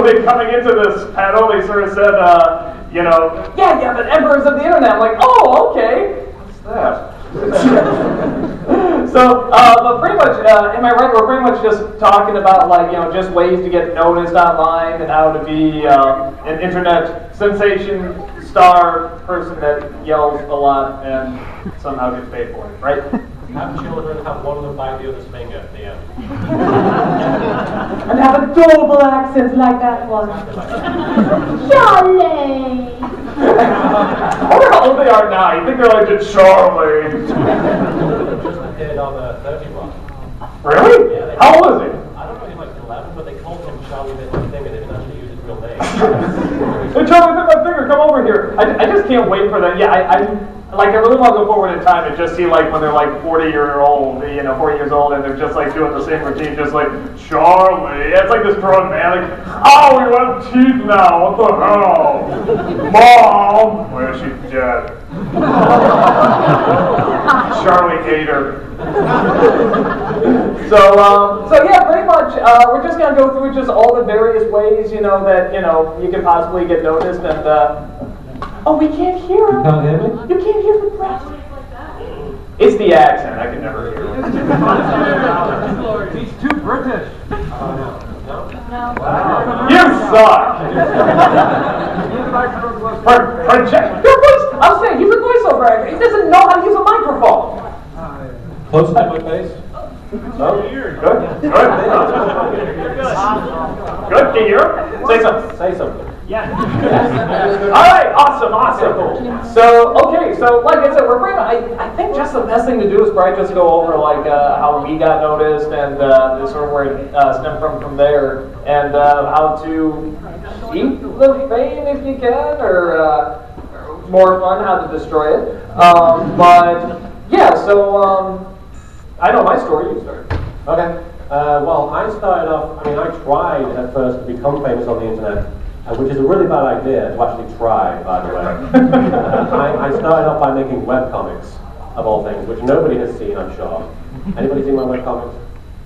they coming into this panel, they sort of said, you know, yeah, the emperors of the internet. I'm like, oh, okay. What's that? So, but pretty much, am I right? We're pretty much just talking about, like, you know, just ways to get noticed online and how to be an internet sensation star person that yells a lot and somehow gets paid for it, right? Have children, have one of them bite the other's finger at the end. And have adorable accents like that one. Charlie! I wonder how old they are now. You think they're like, it's Charlie. Just appeared on 31. Really? Yeah, how old is he? I don't know, he's like 11, but they called him Charlie Bit My Finger. They didn't actually use his real name. Hey, Charlie, Bit My Finger, come over here. I just can't wait for that. Yeah, I really want to go forward in time and just see, like, when they're like 40 years old, and they're just like doing the same routine, just like, Charlie. It's like this drug man, like, oh, we have teeth now. What the hell? Mom, where is she dead? Charlie Gator. So yeah, pretty much, we're just gonna go through just all the various ways, that you can possibly get noticed, and oh, we can't hear him. You can't hear me? You can't hear the press. It's the accent. I can never hear him. He's too British. No. You suck. Your voice. I'm saying he's a voiceover actor. He doesn't know how to use a microphone. Close to my face. Oh, good. Good. Good. Can you hear him? Say something. Say something. Yeah. All right. Awesome. So, okay. So, like I said, I think just the best thing to do is probably just go over like how we got noticed and sort of where it stemmed from there, and how to keep the fame if you can, or more fun, how to destroy it. But yeah. So I know my story. You start. Okay. Well, I started off, I tried at first to become famous on the internet, which is a really bad idea to actually try, by the way. I started off by making webcomics, of all things, which nobody has seen, I'm sure. Anybody seen my webcomics?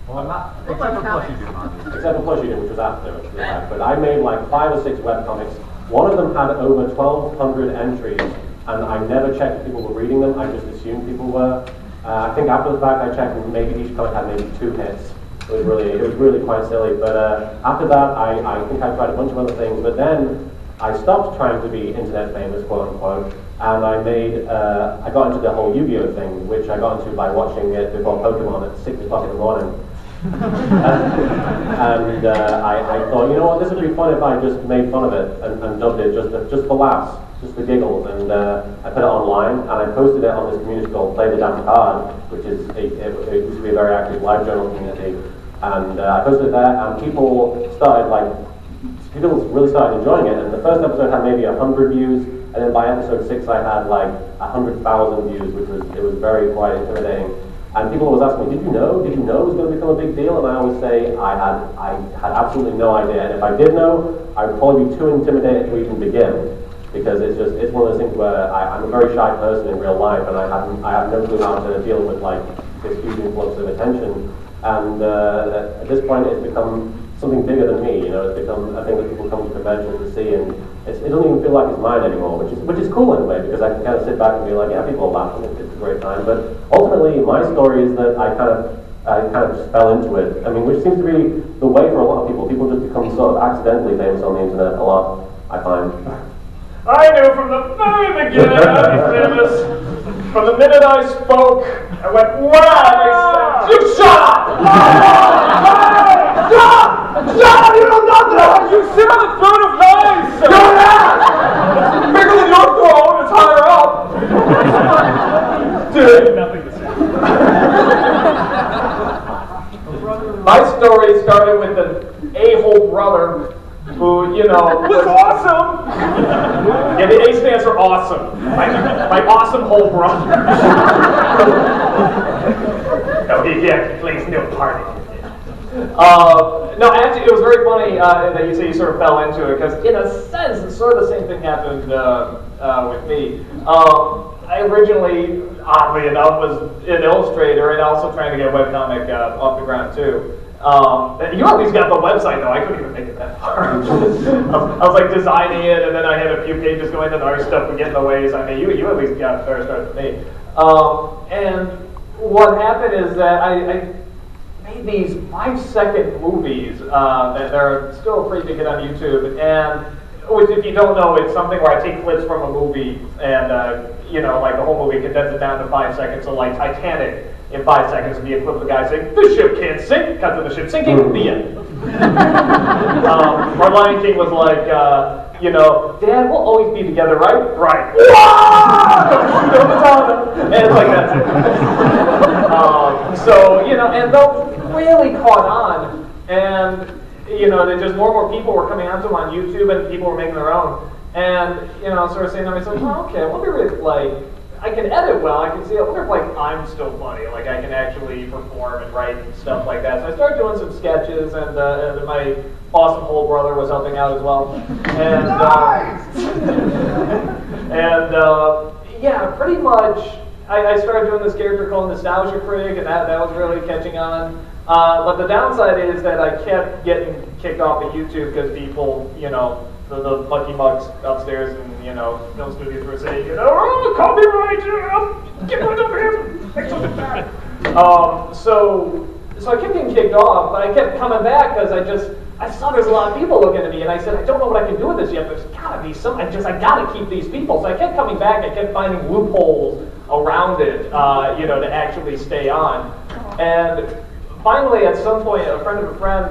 Well, not except for Plushy Dude. Except for Plushy Dude, which was after. But I made like 5 or 6 webcomics. One of them had over 1,200 entries, and I never checked if people were reading them. I just assumed people were. I think after the fact I checked, and maybe each comic had maybe 2 hits. It was really quite silly. But after that, I think I tried a bunch of other things. But then I stopped trying to be internet famous, quote unquote, and I got into the whole Yu-Gi-Oh thing, which I got into by watching it before Pokemon at 6 o'clock in the morning. And I thought, you know what, this would be fun if I just made fun of it and dubbed it just for laughs, just for giggles. And I put it online, and I posted it on this community called Play the Damn Card, which is it used to be a very active live journal community. And I posted it there, and people really started enjoying it. And the first episode had maybe 100 views, and then by episode 6 I had like 100,000 views, which was very quite intimidating. And people always ask me, did you know it was going to become a big deal? And I always say I had absolutely no idea. And if I did know, I would probably be too intimidated to even begin, because it's one of those things where I'm a very shy person in real life, and I have no clue how to deal with like this huge influx of attention. And at this point, it's become something bigger than me. It's become a thing that people come to conventions to see, and it doesn't even feel like it's mine anymore, which is cool in a way, because I can kind of sit back and be like, yeah, people are laughing, it's a great time. But ultimately, my story is that I kind of just fell into it. Which seems to be the way for a lot of people. People just become sort of accidentally famous on the internet a lot, I find. I knew from the very beginning I'd be famous. From the minute I spoke, I went, wow! You shut up! Shut up! You know nothing! You sit on the throne of lies! You're an ass! Bigger than your throne, it's higher up! Dude, nothing to say. My story started with an a-hole brother who, was awesome! Yeah, the A stands for awesome. My awesome whole brother. Oh, yeah, please, no party. No, actually, it was very funny that you say you sort of fell into it, because in a sense, it's sort of the same thing happened with me. I originally, oddly enough, was an illustrator and also trying to get a webcomic off the ground too. You at least got the website though. I couldn't even make it that far. I was like designing it, and then I had a few pages going, and other stuff would get in the way. So I mean, you at least got a better start than me. And what happened is that I made these 5-second movies that are still pretty big hit on YouTube, and which, if you don't know, it's something where I take clips from a movie and you know, like the whole movie, condense it down to 5 seconds. So like Titanic in 5 seconds would be equivalent to the guy saying, "The ship can't sink." Cut to the ship sinking. The end. Or Lion King was like, you know, "Dad, we'll always be together, right?" "Right." And it's like that's it. So you know, and those really caught on, and you know, just more and more people were coming onto them on YouTube, and people were making their own. And you know, sort of saying to myself, "Oh, okay, I wonder if like I can edit well. I can see. I wonder if like I'm still funny. Like I can actually perform and write and stuff like that." So I started doing some sketches, and my awesome whole brother was helping out as well. And yeah, pretty much. I started doing this character called Nostalgia Critic, and that was really catching on. But the downside is that I kept getting kicked off of YouTube because people, you know, the lucky mugs upstairs and, you know, film studios were saying, you know, "Oh, copyright, get rid of him, make something bad." So I kept getting kicked off, but I kept coming back because I saw there's a lot of people looking at me, and I said, I don't know what I can do with this yet. There's gotta be some. I gotta keep these people. So I kept coming back. I kept finding loopholes around it, you know, to actually stay on. And finally, at some point, a friend of a friend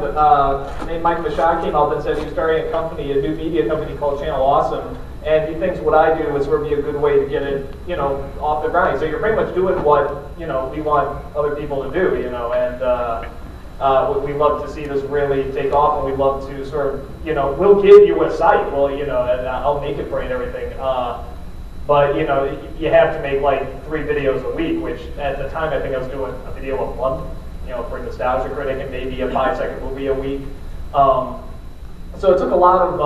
named Mike Mashad came up and said he was starting a new media company called Channel Awesome, and he thinks what I do would sort of be a good way to get it, you know, off the ground. So you're pretty much doing what, you know, we want other people to do, you know, and we love to see this really take off, and we love to sort of, you know, we'll give you a site, well, you know, and I'll make it for you and everything. But, you know, you have to make like 3 videos a week, which at the time I think I was doing a video a month, you know, for Nostalgia Critic, and maybe a 5-second movie a week. So it took a lot of,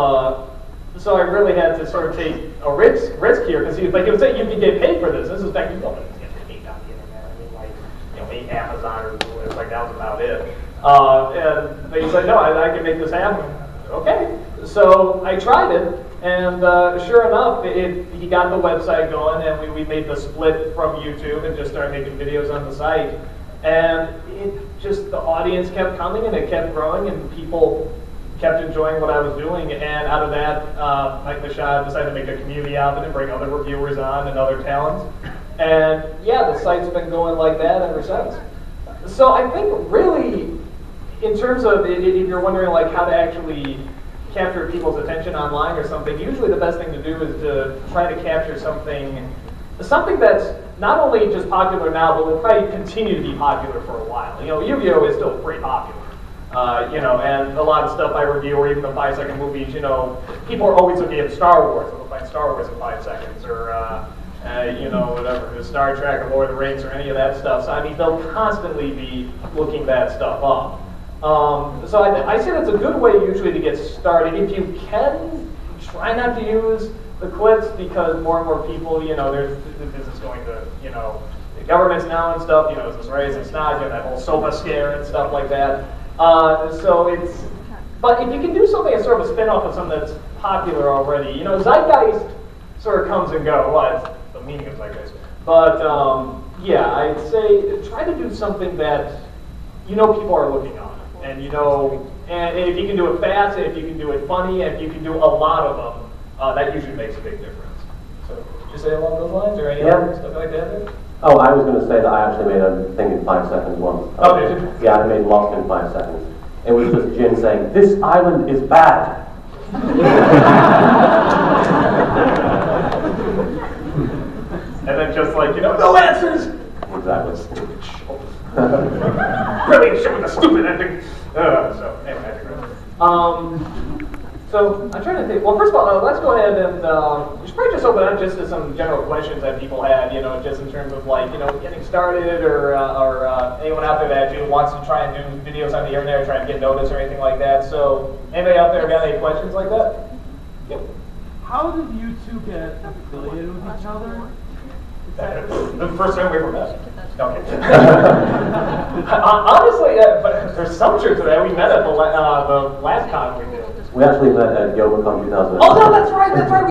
so I really had to sort of take a risk here, because he was saying you can get paid for this. This is back, you don't get paid on the internet. I mean, like, you know, maybe Amazon or Google, it's like that was about it. And he's like, no, I can make this happen. Okay. So I tried it, and sure enough, he got the website going, and we made the split from YouTube and just started making videos on the site. And the audience kept coming, and it kept growing, and people kept enjoying what I was doing. And out of that, Mike Mashad decided to make a community out of it and bring other reviewers on and other talents. And yeah, the site's been going like that ever since. So I think really, in terms of if you're wondering like how to actually capture people's attention online or something, usually the best thing to do is to try to capture something that's not only just popular now, but will probably continue to be popular for a while. You know, Yu-Gi-Oh! Is still pretty popular. You know, and a lot of stuff I review, or even the 5-second movies, you know, people are always looking at Star Wars. They'll find Star Wars in 5 seconds, or, you know, whatever, Star Trek or Lord of the Rings or any of that stuff. So, I mean, they'll constantly be looking that stuff up. So I say that's a good way usually to get started. If you can, try not to use the clips, because more and more people, you know, this is going to, you know, the government's now and stuff, you know, is this right, is this not, you know, that whole SOPA scare and stuff like that. But if you can do something as sort of a spin-off of something that's popular already, you know, zeitgeist sort of comes and goes. Well, that's the meaning of zeitgeist. But yeah, I'd say try to do something that you know people are looking on, and you know, and if you can do it fast, and if you can do it funny, and if you can do a lot of them, that usually makes a big difference. So, did you say along those lines, or any other stuff like that? Oh, I was going to say that I actually made a thing in 5 seconds once. Oh, did you? Yeah, I made Lost in 5 seconds. It was just Jin saying, "This island is bad." And then just like, you know, no answers! Exactly. Stupid show. Brilliant show with a stupid ending. So, anyway, I digress. So, I'm trying to think. Well, first of all, let's go ahead and we should probably just open up just to some general questions that people had, you know, just in terms of like, you know, getting started, or anyone out there that wants to try and do videos on the internet or try and get noticed or anything like that. So, anybody out there got any questions like that? Yep. How did you two get affiliated with each other? The first time we ever met. Okay. Honestly, but there's some truth to that. We met at the last con we did. We actually met at YogaCon 2000. Oh no, that's right.